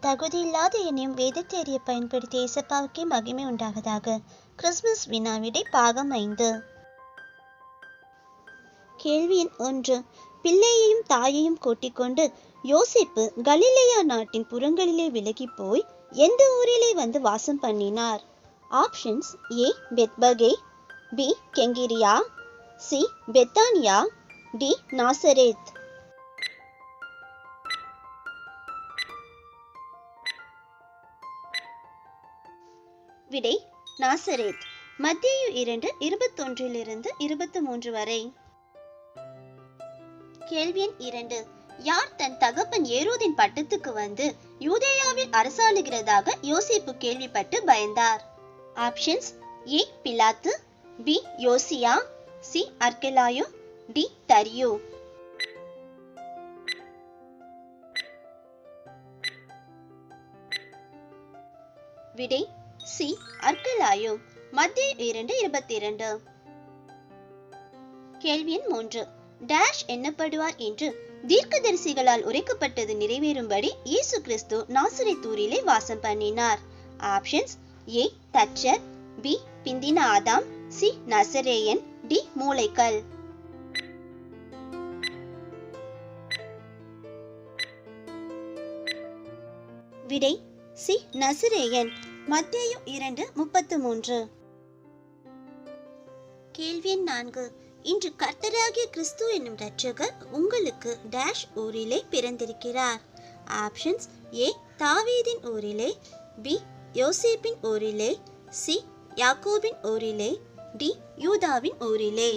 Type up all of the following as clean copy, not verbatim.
தகுதியில்லாத என்னையும் வேதத்தேறிய பயன்படுத்தி ஏசப்பாவுக்கே மகிமை உண்டாவதாக. கிறிஸ்துமஸ் வினாவிடை பாகம் 5. கேள்வி எண் 1. பிள்ளையையும் தாயையும் கூட்டிக்கொண்டு யோசேப்பு கலிலேயா நாட்டின் புறங்களிலே விலகி போய் எந்த ஊரிலே வந்து வாசம் பண்ணினார்? Options: A Bethphage, B Cenchreae, C Bethany, D Nazareth. விடை நாசரேத். மத்தேயு 2:21-23 வரை. கேள்வி எண் 2. யார் தன் தகப்பன் ஏரோதின் பட்டத்துக்கு வந்து யூதேயாவில் அரசாளுகிறதாக யோசேப்பு கேள்விப்பட்டு பயந்தார்? ஆப்ஷன்ஸ்: ஏ பிலாத்து, பி யோசியா, சி அர்கெலாயு, டி தரியு. விடை சி அர்கெலாயு. மத்தேயு 2:22. கேள்வி எண் 3. டேஷ் எண்ணப்படுவார் என்று தீர்க்கதரிசிகளால் உரைக்கப்பட்டது நிறைவேறும்படி இயேசு கிறிஸ்து நாசரேத் ஊரிலே வாசம் பண்ணினார்? ஆப்ஷன்ஸ்: ஏ தச்சர், பி பிந்தின ஆதாம், சி நசரேயன், டி மூளைக்கல். விடை சி நசரேயன். மத்தேயு 2:33. கேள்வி எண் 4. இன்று கர்த்தராகிய கிறிஸ்து என்னும் இரட்சகர் உங்களுக்கு டேஷ் ஊரிலே பிறந்திருக்கிறார்? ஆப்ஷன்ஸ்: ஏ தாவீதின் ஊரிலே, பி யோசேப்பின் ஊரிலே, சி யாக்கோபின் ஊரிலே, டி யூதாவின் ஊரிலே.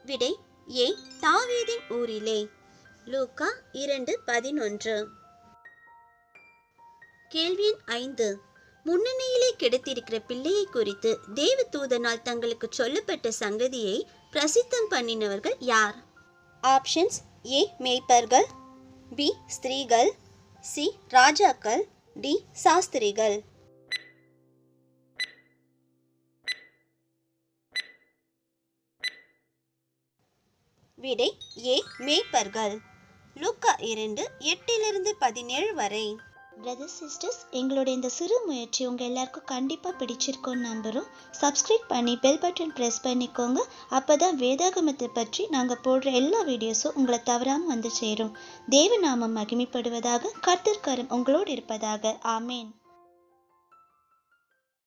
விடை ஏ தாவீதின் ஊரிலே. லூக்கா 2:11. கேள்வி எண் 5. முன்னணியிலே கிடைத்திருக்கிற பிள்ளையை குறித்து தேவதூதனால் தங்களுக்கு சொல்லப்பட்ட சங்கதியை பிரசித்தம் பண்ணினவர்கள் யார்? ஆப்ஷன்ஸ்: ஏ மேய்ப்பர்கள், பி ஸ்திரீகள், சி ராஜாக்கள், டி சாஸ்திரிகள். விடை ஏ மேய்ப்பர்கள். லூக்கா 2:8-17 வரை. பிரதர்ஸ் சிஸ்டர்ஸ், எங்களுடைய இந்த சிறு முயற்சி உங்கள் எல்லாருக்கும் கண்டிப்பாக பிடிச்சிருக்கோன்னு நம்புகிறோம். சப்ஸ்கிரைப் பண்ணி பெல் பட்டன் ப்ரெஸ் பண்ணிக்கோங்க. அப்போ தான் வேதாகமத்தை பற்றி நாங்கள் போடுற எல்லா வீடியோஸும் உங்களை தவறாமல் வந்து சேரும். தேவநாமம் மகிமைப்படுவதாக. கர்த்தர் கரம் உங்களோடு இருப்பதாக. ஆமேன்.